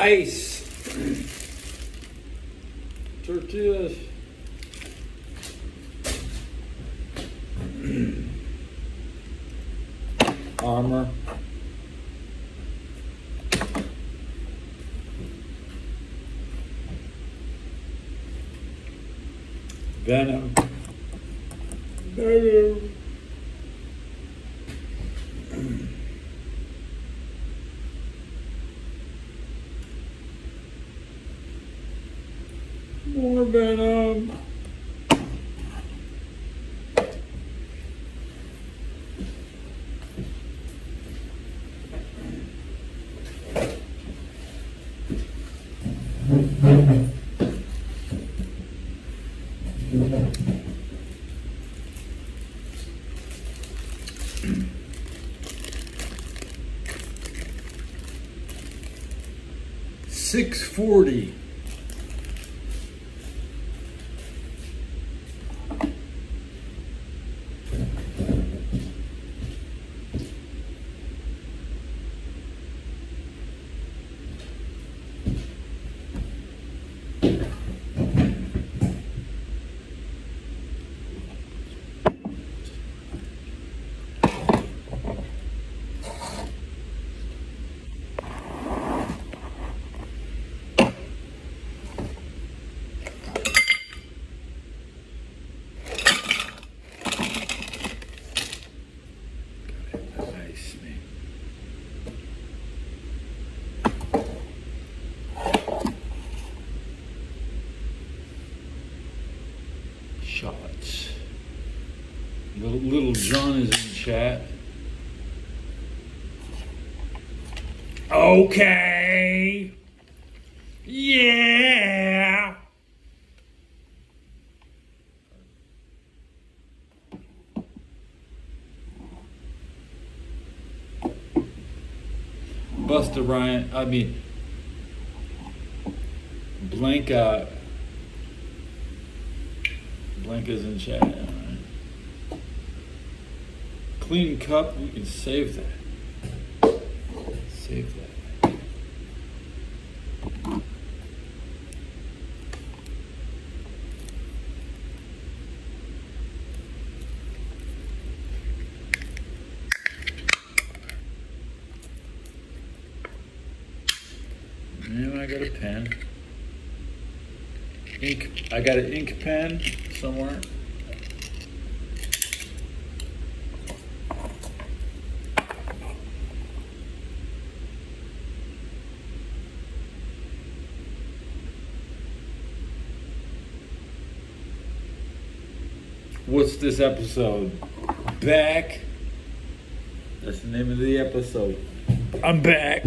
Ice. Tortillas. Armor. Venom. Venom. More Venom. $6.40. Nice, man. Shots. Little John is in chat. Okay. Yeah. Busta Rhymes, Blanca. Blanca's in chat. All right. Clean cup, we can save that. Save that. Now I got a pen. Ink. I got an ink pen somewhere. What's this episode? Back. That's the name of the episode. I'm back.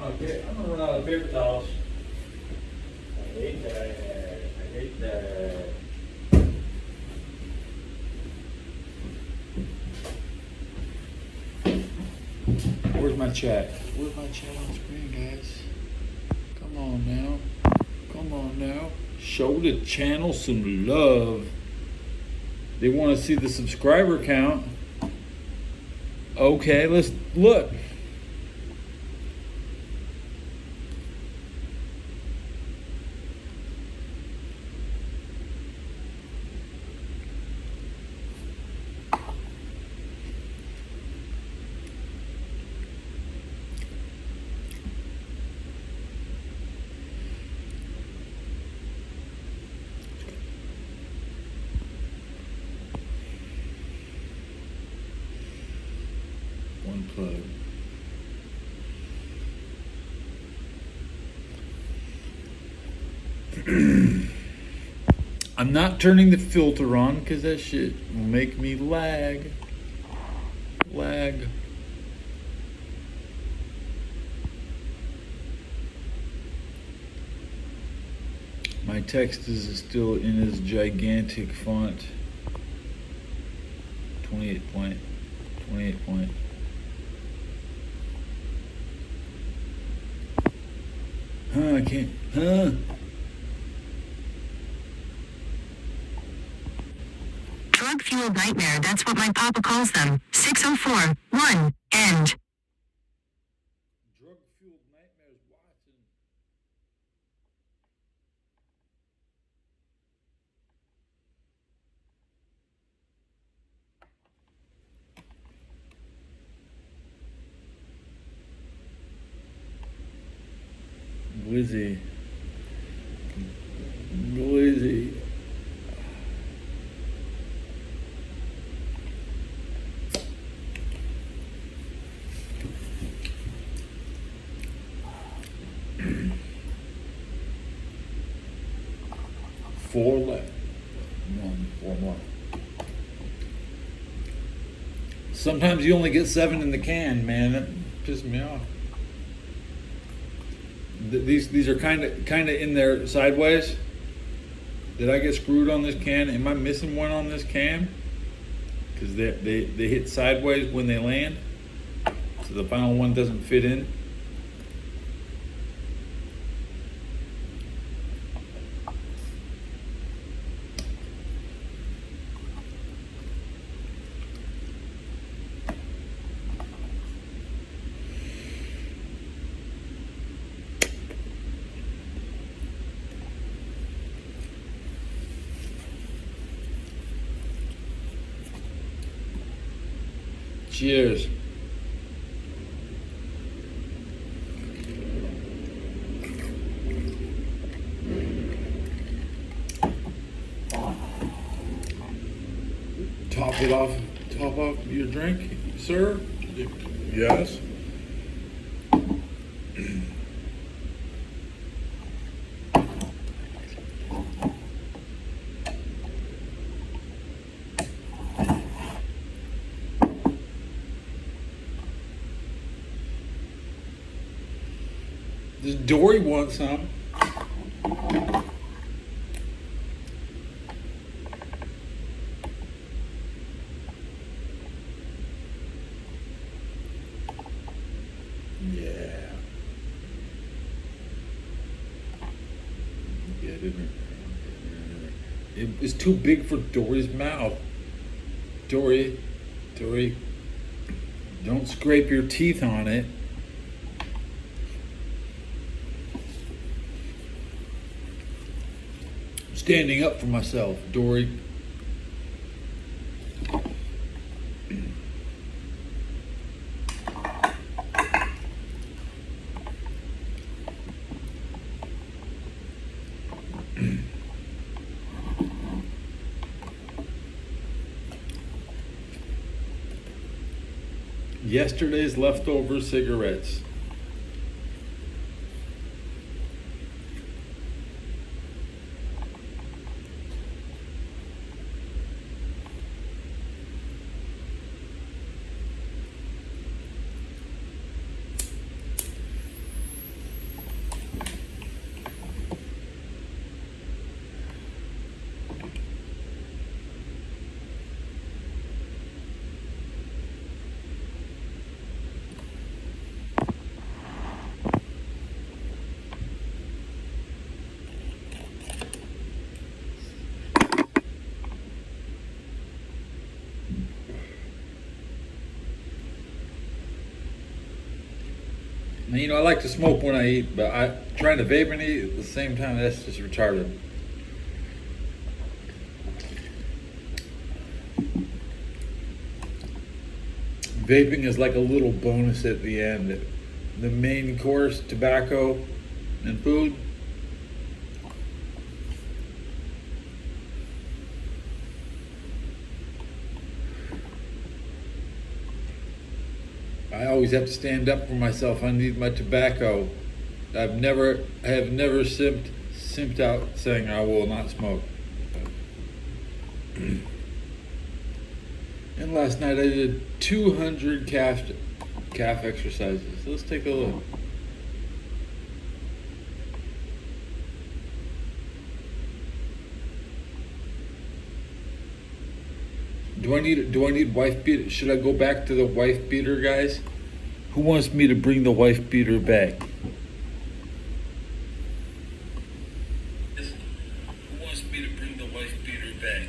Okay, I'm gonna run out of paper towels. I hate that. I hate that. Where's my chat? Where's my chat on screen, guys? Come on now. Come on now. Show the channel some love. They want to see the subscriber count. Okay, let's look. Unplug. I'm not turning the filter on because that shit will make me lag. My text is still in his gigantic font. 28 point. I can't. Drug fuel fueled nightmare, that's what my papa calls them. 6:04, 1, end. Drug-fueled nightmares, Watson. Glizzy. Glizzy. Four left. Four more. Sometimes you only get 7 in the can, man. That pisses me off. These are kind of in there sideways. Did I get screwed on this can? Am I missing one on this can? Because they hit sideways when they land, so the final one doesn't fit in. Cheers. Top off your drink, sir? Yes. Does Dory want some? Yeah. Get it. It was too big for Dory's mouth. Dory, don't scrape your teeth on it. I'm standing up for myself, Dory. Yesterday's leftover cigarettes. Now, you know, I like to smoke when I eat, but trying to vape and eat at the same time, that's just retarded. Vaping is like a little bonus at the end. The main course, tobacco and food. I always have to stand up for myself. I need my tobacco. I have never simped out saying I will not smoke. And last night I did 200 calf exercises. Let's take a look. Do I need wife beater? Should I go back to the wife beater, guys? Who wants me to bring the wife beater back? Who wants me to bring the wife beater back?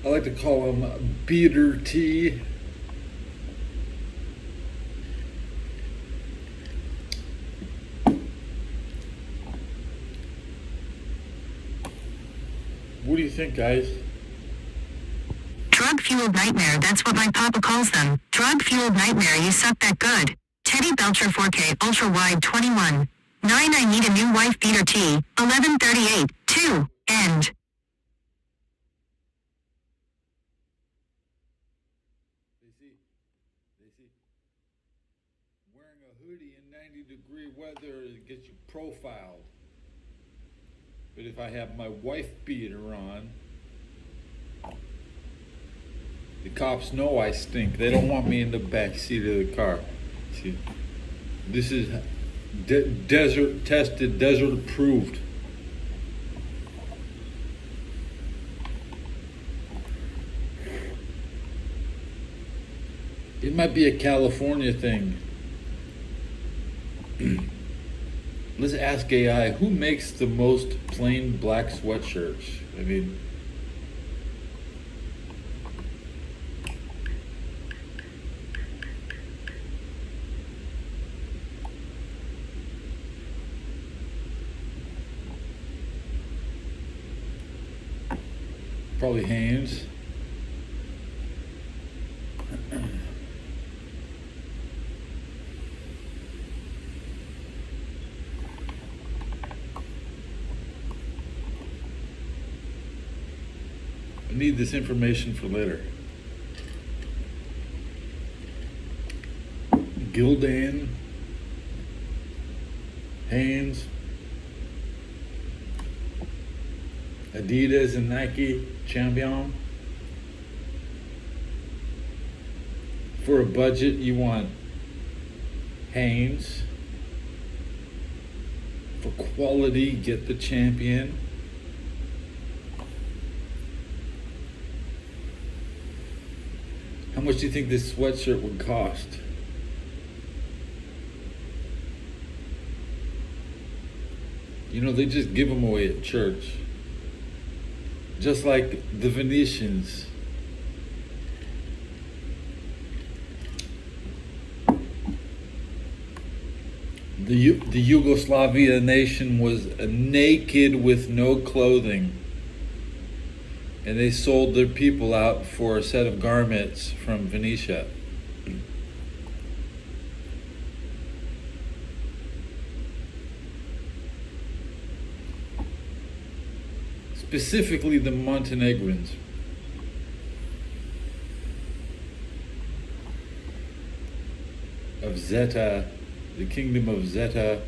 I like to call him Beater T. What do you think, guys? Drug-fueled nightmare, that's what my papa calls them. Drug-fueled nightmare, you suck that good. Teddy Belcher 4K Ultra Wide 21. 9 I need a new wife beater T. 1138. 2. End. They see, wearing a hoodie in 90-degree weather gets you profiled. But if I have my wife beater on, the cops know I stink. They don't want me in the back seat of the car. See, this is desert tested, desert approved. It might be a California thing. Let's ask AI, who makes the most plain black sweatshirts? I mean, probably Hanes. I need this information for later. Gildan, Hanes, Adidas and Nike, Champion. For a budget, you want Hanes. For quality, get the Champion. How much do you think this sweatshirt would cost? You know, they just give them away at church. Just like the Venetians. The Yugoslavia nation was naked with no clothing. And they sold their people out for a set of garments from Venetia. Specifically the Montenegrins. Of Zeta, the kingdom of Zeta.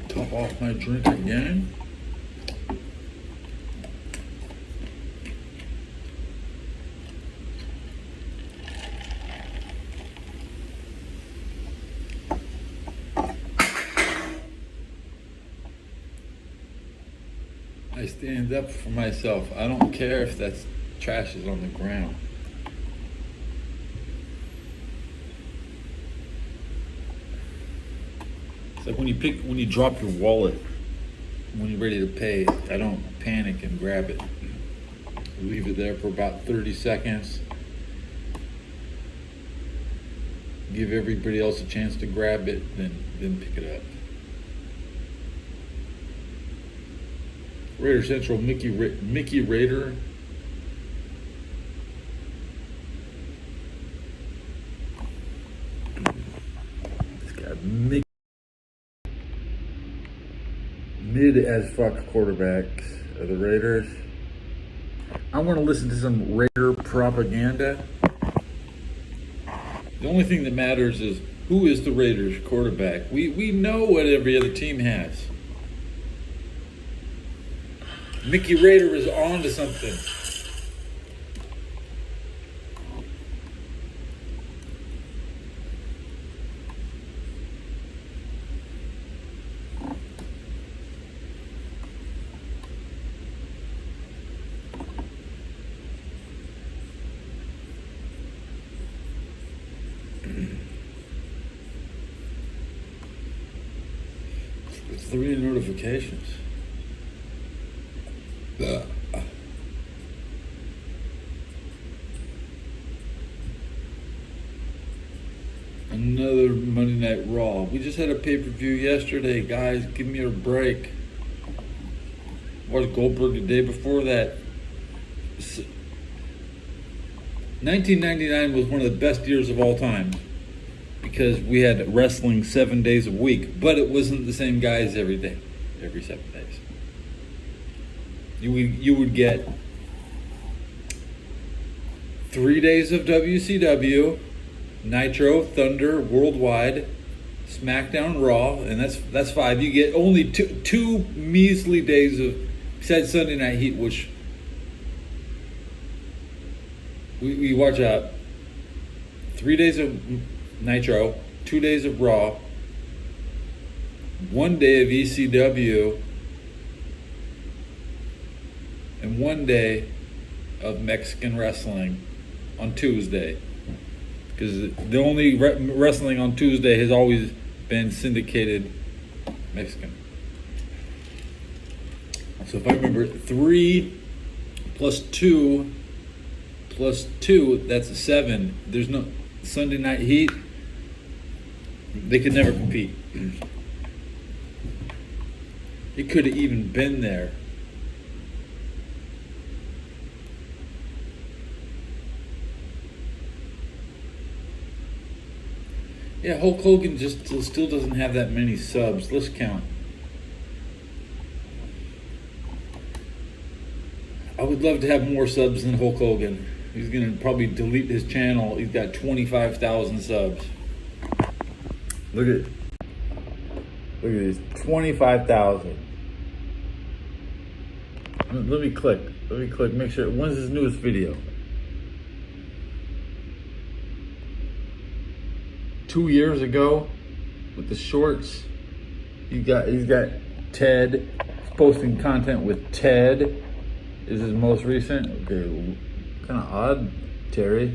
Top off my drink again. I stand up for myself. I don't care if that trash is on the ground. It's like when you drop your wallet, when you're ready to pay, I don't panic and grab it. Leave it there for about 30 seconds. Give everybody else a chance to grab it, then pick it up. Raider Central, Mickey Raider. This guy, mid as fuck quarterbacks. of the Raiders. I want to listen to some Raider propaganda. The only thing that matters is who is the Raiders quarterback. We know what every other team has. Mickey Raider is on to something. It's 3 notifications. Another Monday Night Raw. We just had a pay-per-view yesterday, guys. Give me a break. Watched Goldberg the day before that. 1999 was one of the best years of all time because we had wrestling 7 days a week, but it wasn't the same guys every day, every 7 days. You would get 3 days of WCW, Nitro, Thunder, Worldwide, SmackDown, Raw, and that's 5. You get only two measly days of, besides Sunday Night Heat, which we watch out. 3 days of Nitro, 2 days of Raw, 1 day of ECW, and 1 day of Mexican wrestling on Tuesday. Because the only wrestling on Tuesday has always been syndicated Mexican. So if I remember, 3 plus 2 plus 2, that's a 7. There's no Sunday Night Heat. They could never compete. It could have even been there. Yeah, Hulk Hogan just still doesn't have that many subs. Let's count. I would love to have more subs than Hulk Hogan. He's going to probably delete his channel. He's got 25,000 subs. Look at this, 25,000. Let me click, make sure. When's his newest video? 2 years ago with the shorts. He's got Ted. He's posting content with Ted. Is his most recent. Okay, kind of odd, Terry.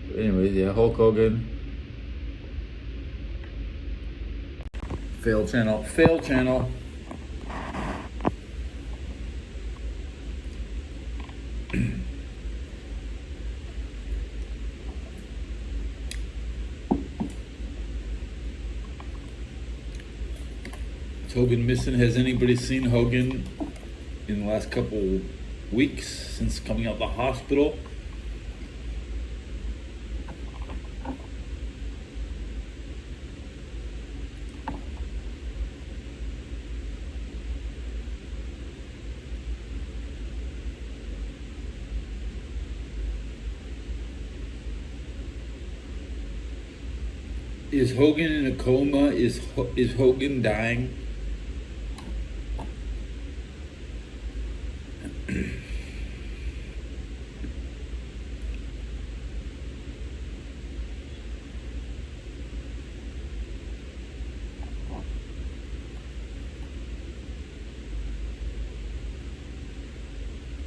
But anyways, yeah, Hulk Hogan. Fail channel. Is Hogan missing? Has anybody seen Hogan in the last couple weeks since coming out of the hospital? Is Hogan in a coma? Is Hogan dying?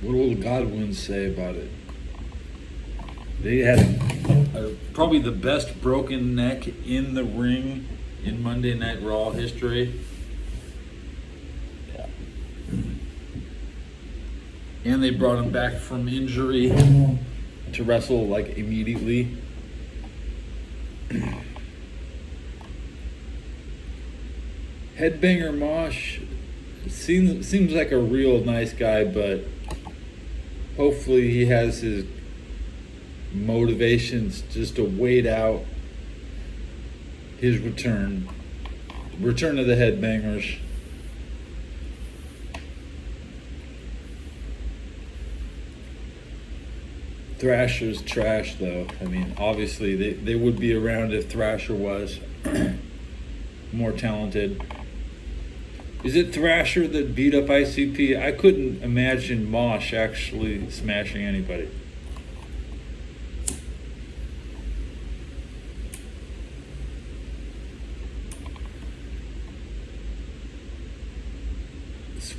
What will the Godwins say about it? They had probably the best broken neck in the ring in Monday Night Raw history. Yeah. And they brought him back from injury to wrestle like immediately. Headbanger Mosh seems like a real nice guy, but hopefully he has his motivations just to wait out his return of the Headbangers. Thrasher's trash, though. I mean, obviously, they would be around if Thrasher was more talented. Is it Thrasher that beat up ICP? I couldn't imagine Mosh actually smashing anybody.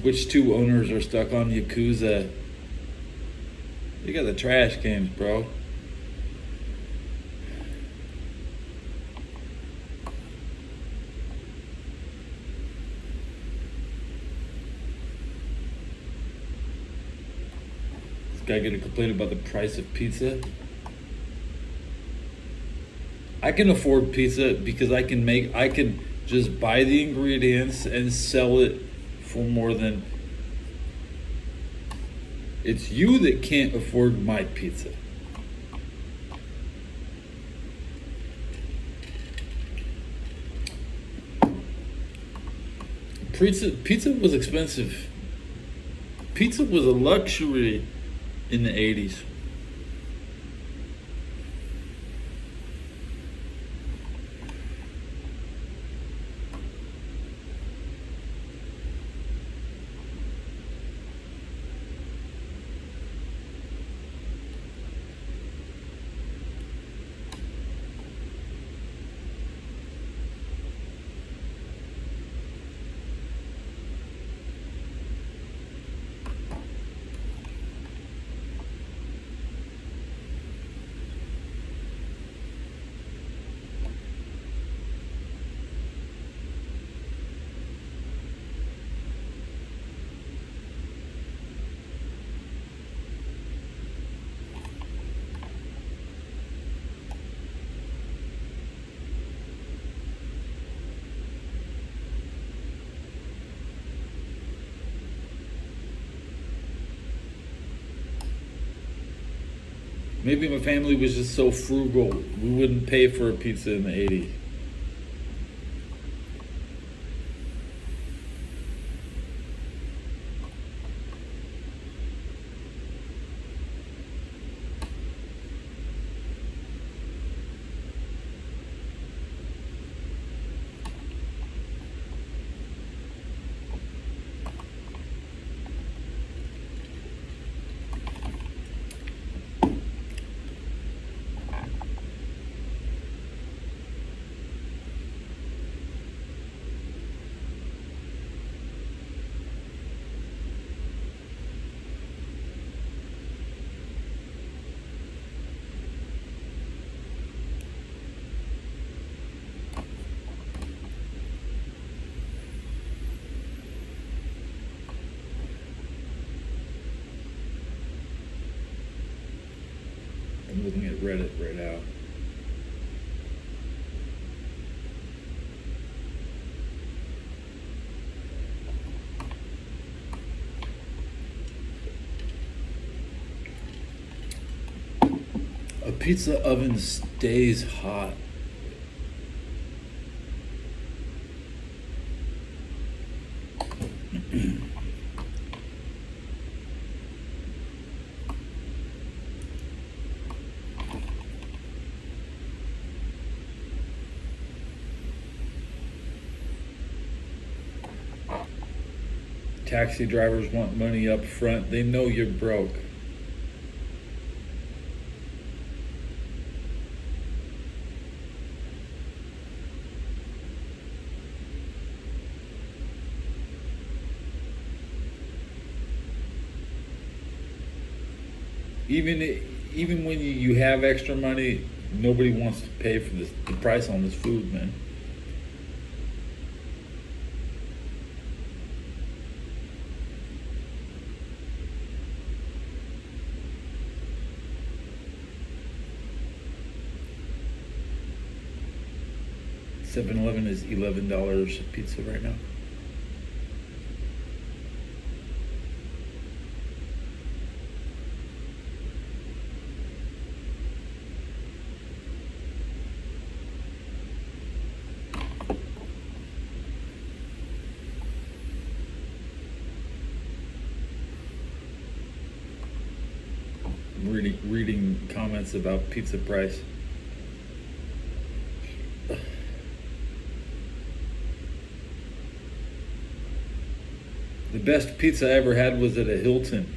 Which two owners are stuck on Yakuza? You got the trash games, bro. This guy gonna complain about the price of pizza? I can afford pizza because I can just buy the ingredients and sell it for more than. It's you that can't afford my pizza. Pizza was expensive. Pizza was a luxury in the 80s. Maybe my family was just so frugal, we wouldn't pay for a pizza in the 80s. I'm looking at Reddit right now. A pizza oven stays hot. Taxi drivers want money up front. They know you're broke. Even when you have extra money, nobody wants to pay for the price on this food, man. $7-Eleven is $11 a pizza right now. reading comments about pizza price. The best pizza I ever had was at a Hilton,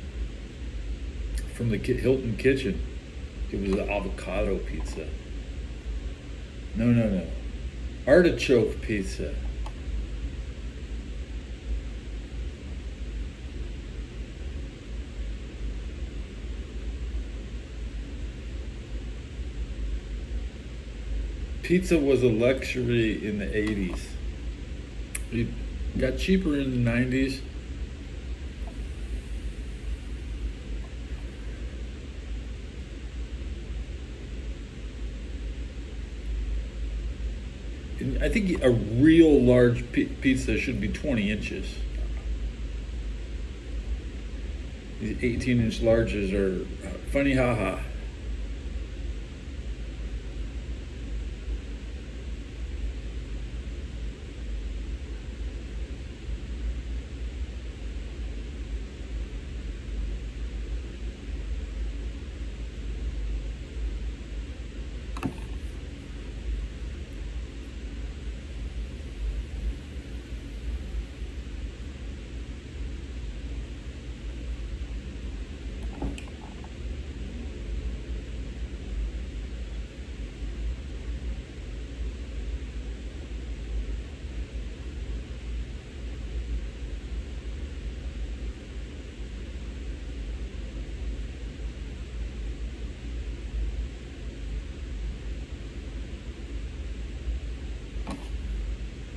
from the Hilton kitchen. It was an avocado pizza. No. Artichoke pizza. Pizza was a luxury in the 80s. It got cheaper in the 90s. And I think a real large pizza should be 20 inches. These 18-inch larges are funny haha.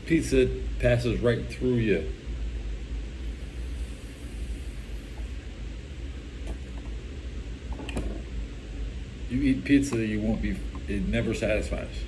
Pizza passes right through you. You eat pizza, you won't be, it never satisfies.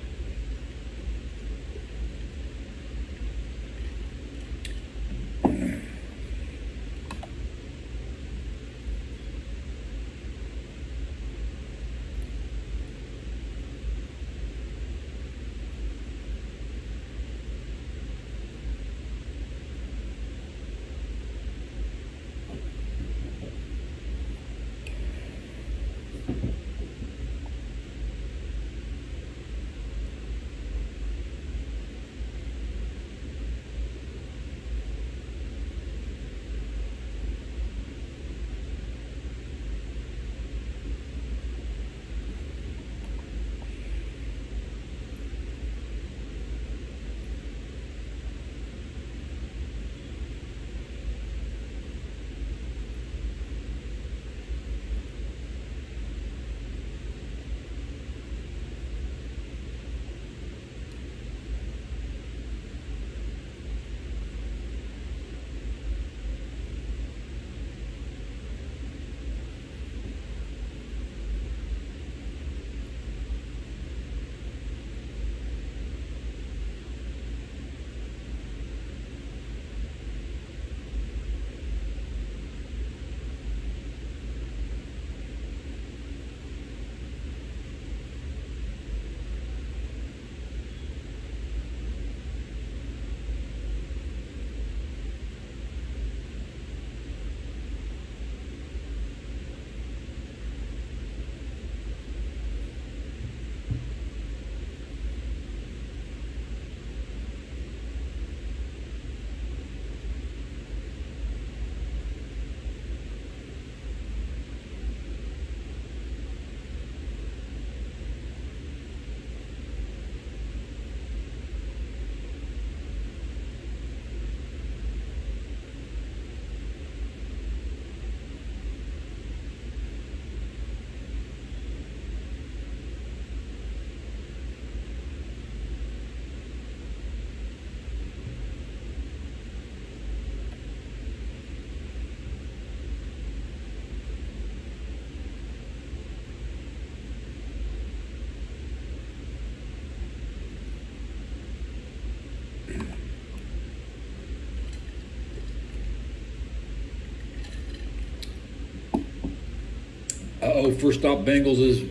Uh-oh, First Stop Bengals is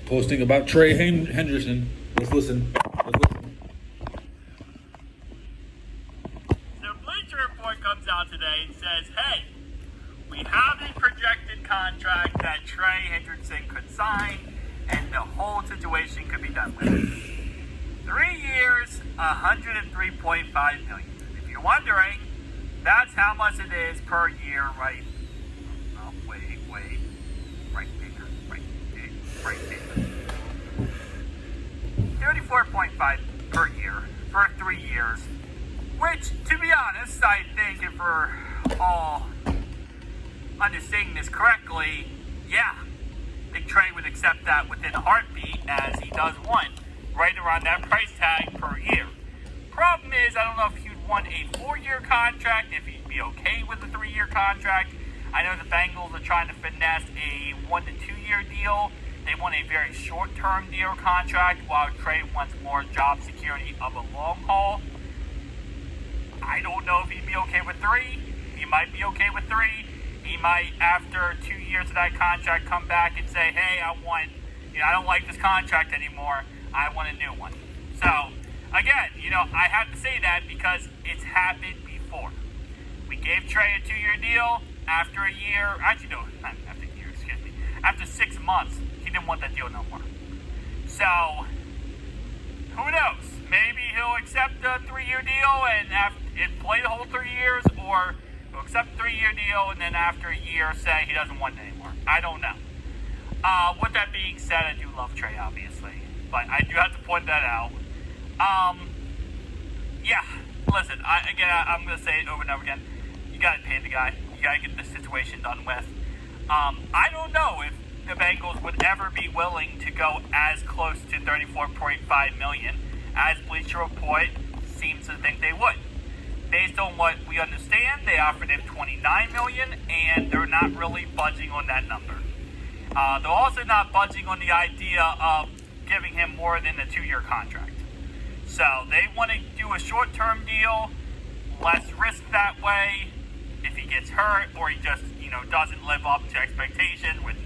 posting about Trey Henderson. Let's listen. So Bleacher Report comes out today and says, hey, we have a projected contract that Trey Hendrickson could sign, and the whole situation could be done with. 3 years, $103.5 million. If you're wondering, that's how much it is per year, right? Oh, wait, right there. 34.5 per year for 3 years, which, to be honest, I think if we're all understanding this correctly, yeah, I think Trey would accept that within a heartbeat, as he does want right around that price tag per year. Problem is, I don't know if he'd want a 4-year contract, if he'd be okay with a 3-year contract. I know the Bengals are trying to finesse a 1 to 2 year deal. They want a very short-term deal contract, while Trey wants more job security of a long haul. I don't know if he'd be okay with 3. He might be okay with 3. He might, after 2 years of that contract, come back and say, hey, I don't like this contract anymore. I want a new one. So, again, I have to say that because it's happened before. We gave Trey a 2-year deal. After a year, actually no, not after a year, excuse me. After 6 months, he didn't want that deal no more. So, who knows? Maybe he'll accept a 3-year deal and play the whole 3 years, or he'll accept a 3-year deal and then after a year say he doesn't want it anymore. I don't know. With that being said, I do love Trey, obviously, but I do have to point that out. Yeah, listen, I'm going to say it over and over again. You got to pay the guy. You got to get this situation done with. I don't know if the Bengals would ever be willing to go as close to $34.5 million as Bleacher Report seems to think they would. Based on what we understand, they offered him $29 million, and they're not really budging on that number. They're also not budging on the idea of giving him more than a 2-year contract. So they want to do a short-term deal, less risk that way. If he gets hurt or he just, doesn't live up to expectation, which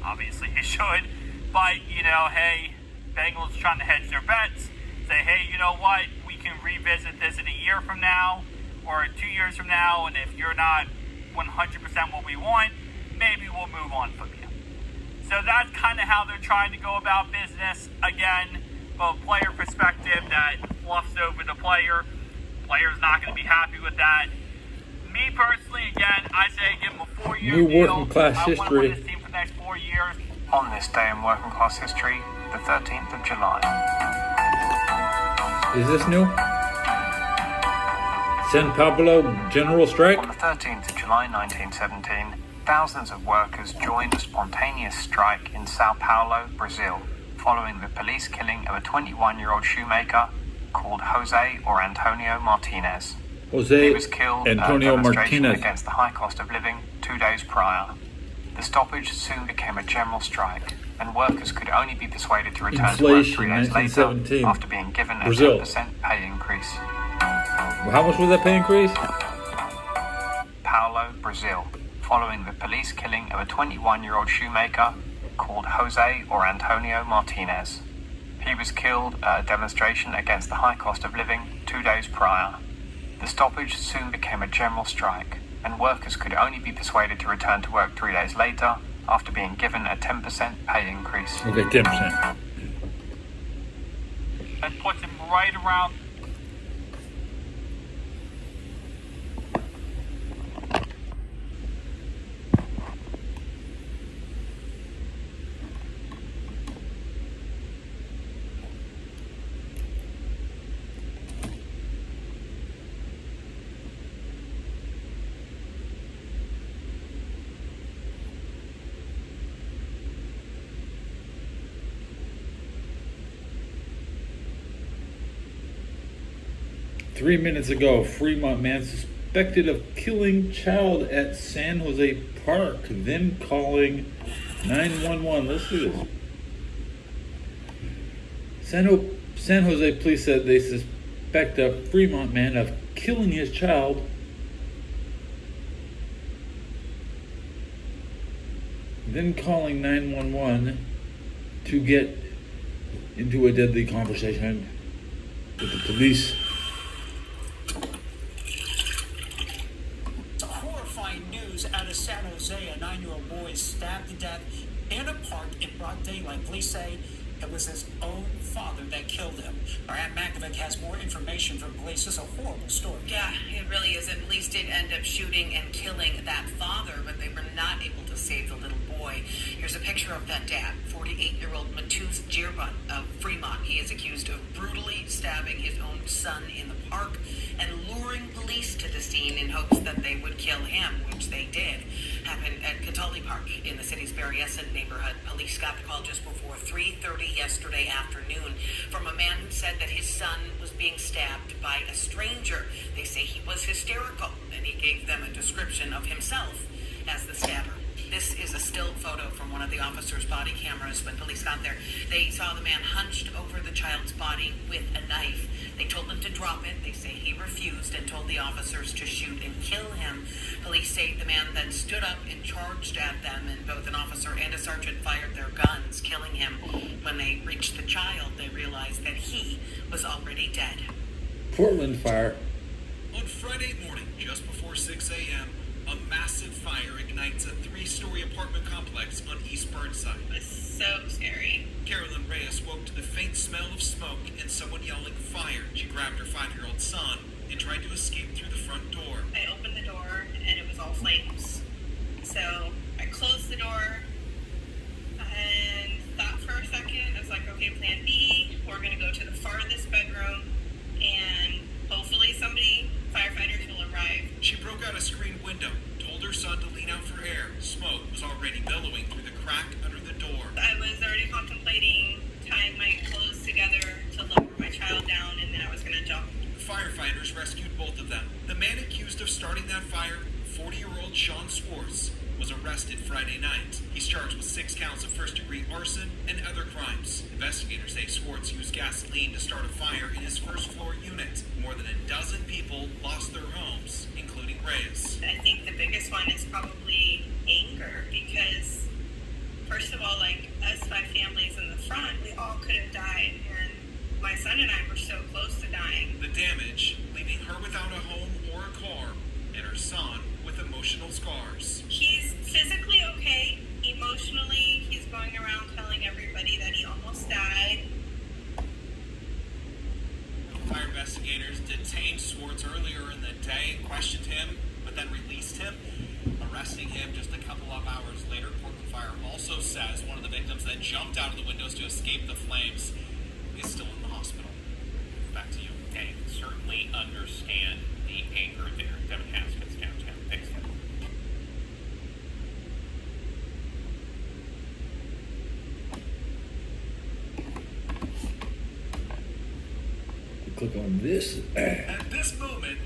obviously he should. But, hey, Bengals trying to hedge their bets. Say, hey, you know what? We can revisit this in a year from now or 2 years from now. And if you're not 100% what we want, maybe we'll move on from you. So that's kind of how they're trying to go about business. Again, from a player perspective, that fluffs over the player. Player's not going to be happy with that. Me personally, again, I say give him a 4-year New deal. working class I want to history. win this team for the next 4 years. On this day in working class history, the 13th of July. Is this new? San Pablo general strike? On the 13th of July 1917, thousands of workers joined a spontaneous strike in Sao Paulo, Brazil, following the police killing of a 21-year-old shoemaker called Jose or Antonio Martinez. He Jose was killed at a Antonio demonstration Martinez. against the high cost of living 2 days prior. The stoppage soon became a general strike, and workers could only be persuaded to return to work Inflation, 3 days later 1917. after being given a Brazil. 10% pay increase. How much was that pay increase? Paulo, Brazil, following the police killing of a 21-year-old shoemaker called Jose or Antonio Martinez. He was killed at a demonstration against the high cost of living 2 days prior. The stoppage soon became a general strike, and workers could only be persuaded to return to work 3 days later after being given a 10% pay increase. Okay, 10%. That puts him right around. Three minutes ago, Fremont man suspected of killing child at San Jose Park, then calling 911. Let's do this. San Jose police said they suspect a Fremont man of killing his child, then calling 911 to get into a deadly conversation with the police. Horrifying news news out of San Jose. A 9-year-old boy is stabbed to death in a park in broad daylight. Police say it was his own father that killed him. Our Ann Makovic has more information from police. This is a horrible story. Yeah, it really is. And police did end up shooting and killing that father, but they were not able to save the little boy. Here's a picture of that dad, 48-year-old Matooth Jirbut of Fremont. He is accused of brutally stabbing his own son in the park and luring police to the scene in hopes that they would kill him, which they did. Happened at Cataldi Park in the city's Berryessa neighborhood. Police got the call just before 3:30 yesterday afternoon from a man who said that his son was being stabbed by a stranger. They say he was hysterical, and he gave them a description of himself as the stabber. This is a still photo from one of the officers' body cameras. When police got there, they saw the man hunched over the child's body with a knife. They told him to drop it. They say he refused and told the officers to shoot and kill him. Police say the man then stood up and charged at them, and both an officer and a sergeant fired their guns, killing him. When they reached the child, they realized that he was already dead. Portland fire. On Friday morning, just before 6 a.m., a massive fire ignites a 3-story apartment complex on East Burnside. It's so scary. Carolyn Reyes woke to the faint smell of smoke and someone yelling fire. She grabbed her 5-year-old son and tried to escape through the front door. I opened the door and it was all flames. So I closed the door and thought for a second. I was like, okay, plan B. We're going to go to the farthest bedroom and hopefully firefighters will arrive. She broke out a screen window, told her son to lean out for air. Smoke was already billowing through the crack under the door. I was already contemplating tying my clothes together to lower my child down, and then I was going to jump. Firefighters rescued both of them. The man accused of starting that fire, 40-year-old Sean Swartz, was arrested Friday night. He's charged with 6 counts of first-degree arson and other crimes. Investigators say Swartz used gasoline to start a fire in his first-floor unit. More than a dozen people lost their homes, including Reyes. I think the biggest one is probably anger, because first of all, like us 5 families in the front, we all could have died, and my son and I were so close to dying. The damage, leaving her without a home or a car, and her son with emotional scars. He's physically okay. Emotionally, he's going around telling everybody that he almost died. Fire investigators detained Swartz earlier in the day, questioned him, but then released him, arresting him just a couple of hours later. Portland Fire also says one of the victims that jumped out of the windows to escape the flames is still in the hospital. Back to you. I certainly understand the anger there. Devin Haskins, downtown. Thanks, Devin. Click on this. At this moment,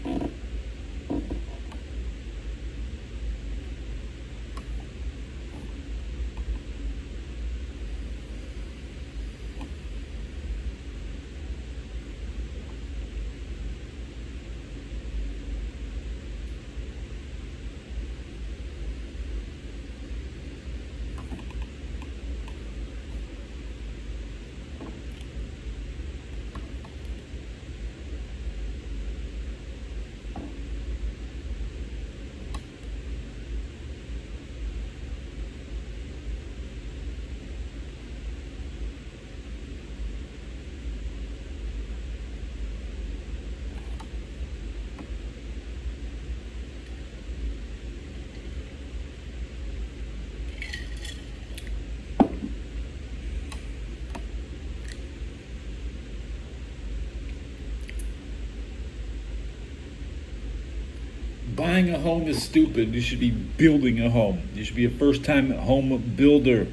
Buying a home is stupid. You should be building a home. You should be a first-time home builder.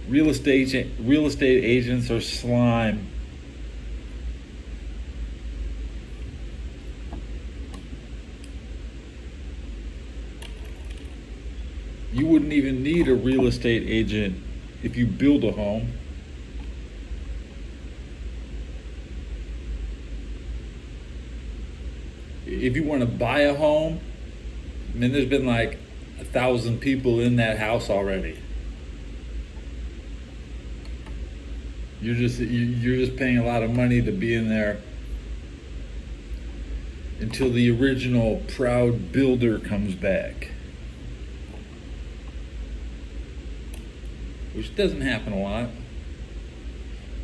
Real estate agents are slime. You wouldn't even need a real estate agent if you build a home. If you want to buy a home, I mean, there's been like 1,000 people in that house already. You're just paying a lot of money to be in there until the original proud builder comes back. which doesn't happen a lot.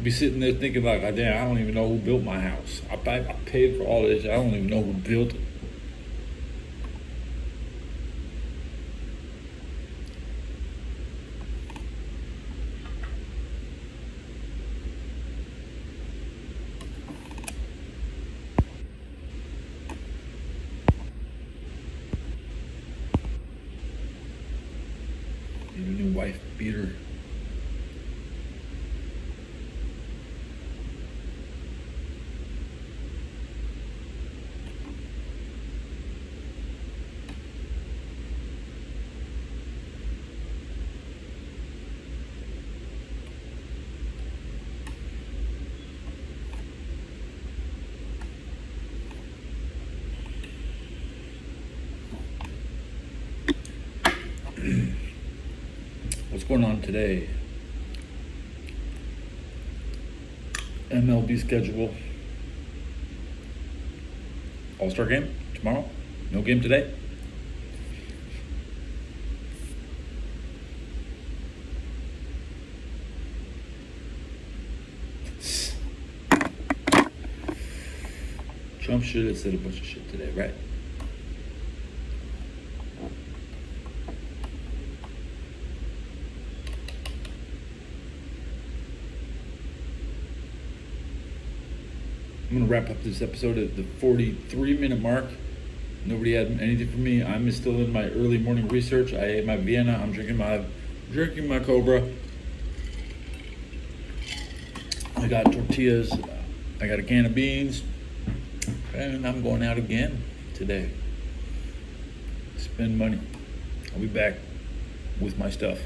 Be sitting there thinking like, God damn, I don't even know who built my house. I paid for all this. I don't even know who built it. Need a new wife beater. What's going on today? MLB schedule. All-Star game tomorrow? No game today? Trump should have said a bunch of shit today, right? I'm going to wrap up this episode at the 43-minute mark. Nobody had anything for me. I'm still in my early morning research. I ate my Vienna. I'm drinking my Cobra. I got tortillas. I got a can of beans. And I'm going out again today. Spend money. I'll be back with my stuff.